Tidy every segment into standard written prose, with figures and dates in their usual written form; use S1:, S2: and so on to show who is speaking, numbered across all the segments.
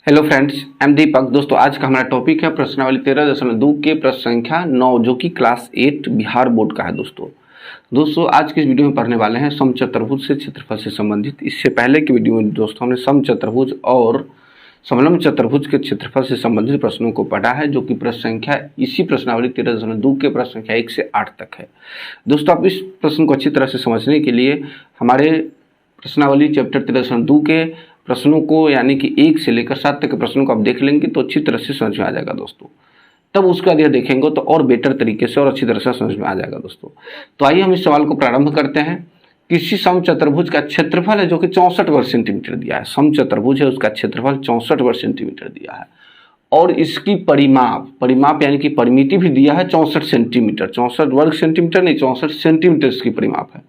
S1: Hello friends, M दीपक। दोस्तों आज का हमारा टॉपिक है प्रश्नावली 13.2 के प्रश्न संख्या 9 जो कि क्लास 8 बिहार बोर्ड का है। दोस्तों आज के इस वीडियो में पढ़ने वाले हैं समचतुर्भुज से क्षेत्रफल से संबंधित। इससे पहले की वीडियो में दोस्तों हमने समचतुर्भुज और समलंब चतुर्भुज के क्षेत्रफल से संबंधित प्रश्नों को पढ़ा है, जो कि प्रश्न संख्या इसी प्रश्नावली 13.2 के प्रश्न संख्या 1 से 8 तक है। दोस्तों आप इस प्रश्न को अच्छी तरह से समझने के लिए हमारे प्रश्नावली चैप्टर 13.2 के प्रश्नों को यानी कि 1 से लेकर 7 तक के प्रश्नों को आप देख लेंगे तो अच्छी तरह से समझ में आ जाएगा दोस्तों। तब उसका यह देखेंगे तो और बेटर तरीके से और अच्छी तरह से समझ में आ जाएगा दोस्तों। तो आइए हम इस सवाल को प्रारंभ करते हैं। किसी समचतुर्भुज का क्षेत्रफल है जो कि 64 वर्ग सेंटीमीटर दिया है। समचतुर्भुज है, उसका क्षेत्रफल 64 वर्ग सेंटीमीटर दिया है और इसकी परिमाप यानी कि परिमिति भी दिया है 64 सेंटीमीटर। 64 वर्ग सेंटीमीटर नहीं, 64 सेंटीमीटर इसकी परिमाप है।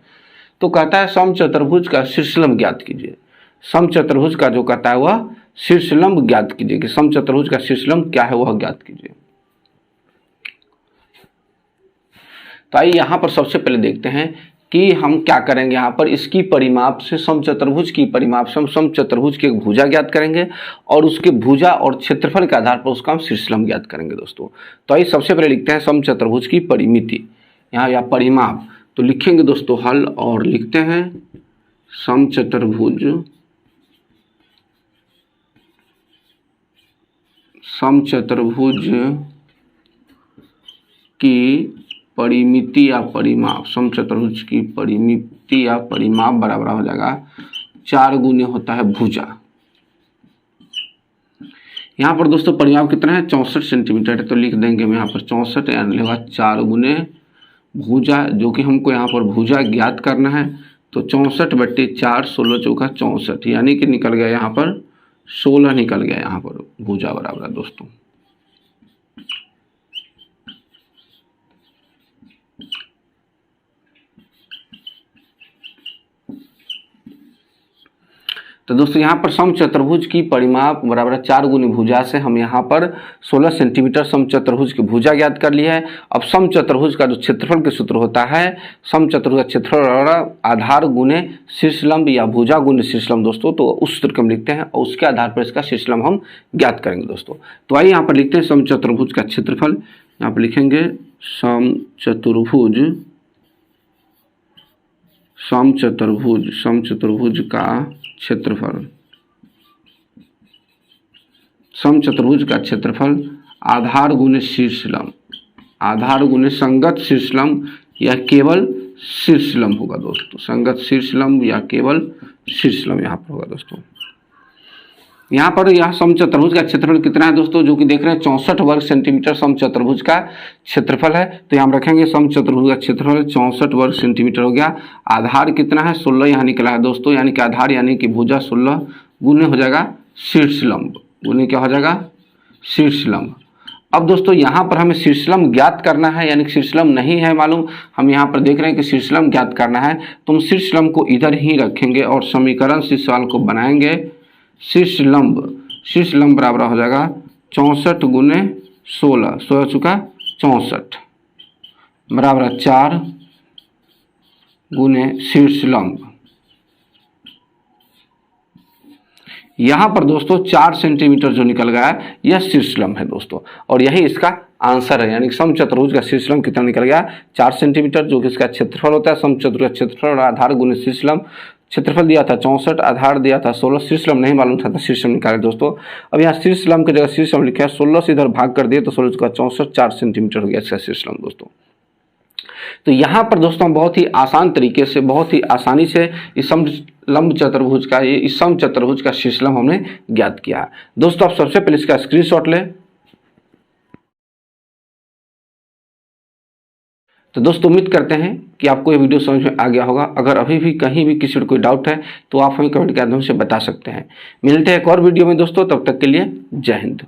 S1: तो कहता है समचतुर्भुज का शीर्षलंब ज्ञात कीजिए। समचतुर्भुज का जो कहता है वह शीर्षलंब ज्ञात कीजिए कि समचतुर्भुज का शीर्षलंब क्या है वह ज्ञात कीजिए। तो आइए यहाँ पर सबसे पहले देखते हैं कि हम क्या करेंगे। यहाँ पर इसकी परिमाप से समचतुर्भुज की परिमाप से हम समचतुर्भुज की एक भुजा ज्ञात करेंगे और उसके भुजा और क्षेत्रफल के आधार पर उसका हम शीर्षलंब ज्ञात करेंगे दोस्तों। तो आइए सबसे पहले लिखते हैं समचतुर्भुज की परिमिति यहाँ या परिमाप। तो लिखेंगे दोस्तों हल और लिखते हैं समचतुर्भुज की परिमिति या परिमाप। समचतुर्भुज की परिमिति या परिमाप बराबर हो जाएगा 4 गुने होता है भुजा। यहाँ पर दोस्तों परिमाप कितना है 64 सेंटीमीटर है, तो लिख देंगे हम यहाँ पर 64 यानी 4 गुने भुजा, जो कि हमको यहाँ पर भुजा ज्ञात करना है। तो 64/4 16 चौका 64 यानी कि निकल गया यहाँ पर 16 निकल गया यहाँ पर भुजा बराबर है दोस्तों। तो दोस्तों यहाँ पर समचतुर्भुज की परिमाप बराबर 4 गुनी भुजा से हम यहाँ पर 16 सेंटीमीटर समचतुर्भुज की भुजा ज्ञात कर लिया है। अब समचतुर्भुज का जो क्षेत्रफल के सूत्र होता है, समचतुर्भुज का क्षेत्रफल आधार गुने शीर्षलंब या भुजा गुने शीर्षलंब दोस्तों, तो उस सूत्र को हम लिखते हैं और उसके आधार पर इसका शीर्षलंब हम ज्ञात करेंगे दोस्तों। तो आइए यहाँ पर लिखते हैं समचतुर्भुज का क्षेत्रफल। यहाँ पर लिखेंगे समचतुर्भुज का क्षेत्रफल। समचतुर्भुज का क्षेत्रफल आधार गुने शीर्षलंब, आधार गुने संगत शीर्षलंब या केवल शीर्षलंब होगा दोस्तों। संगत शीर्षलंब या केवल शीर्षलंब यहाँ पर होगा दोस्तों। यहाँ पर यह समचतुर्भुज का क्षेत्रफल कितना है दोस्तों, जो कि देख रहे हैं 64 वर्ग सेंटीमीटर समचतुर्भुज का क्षेत्रफल है। तो यहाँ रखेंगे समचतुर्भुज का क्षेत्रफल 64 वर्ग सेंटीमीटर हो गया। आधार कितना है 16 यहाँ निकला है दोस्तों, यानी कि आधार यानी कि भुजा 16 गुने हो जाएगा शीर्षलंब, गुने क्या हो जाएगा शीर्षलंब। अब दोस्तों यहाँ पर हमें शीर्षलंब ज्ञात करना है, यानी कि शीर्षलंब नहीं है मालूम, हम यहाँ पर देख रहे हैं कि शीर्षलंब ज्ञात करना है। तो हम शीर्षलंब को इधर ही रखेंगे और समीकरण से सवाल को बनाएंगे। शीर्षलंब बराबर हो जाएगा 64 गुने 16, 16 चुका 64 बराबर 4 गुने शीर्षलंब। यहाँ पर दोस्तों 4 सेंटीमीटर जो निकल गया है यह शीर्षलंब है दोस्तों, और यही इसका आंसर है। यानी समचतुर्भुज का शीर्षलंब कितना निकल गया 4 सेंटीमीटर, जो कि इसका क्षेत्रफल होता है। समचतुर्भुज का क्षेत्रफल और आधार गुने शीर्षलंब। क्षेत्रफल दिया था 64, आधार दिया था 16, शीर्षलंब नहीं मालूम था तो शीर्षलंब निकाले दोस्तों। अब यहाँ शीर्षलंब की जगह शीर्षलंब लिखा है, 16 से इधर भाग कर दिए तो 16 का 64 4 सेंटीमीटर हो गया इसका शीर्षलंब दोस्तों। तो यहाँ पर दोस्तों बहुत ही आसान तरीके से, बहुत ही आसानी से इस समचतुर्भुज का शीर्षलंब हमने ज्ञात किया है दोस्तों। आप सबसे पहले इसका स्क्रीनशॉट लें। तो दोस्तों उम्मीद करते हैं कि आपको ये वीडियो समझ में आ गया होगा। अगर अभी भी कहीं भी किसी को कोई डाउट है तो आप हमें कमेंट के माध्यम से बता सकते हैं। मिलते हैं एक और वीडियो में दोस्तों, तब तक के लिए जय हिंद।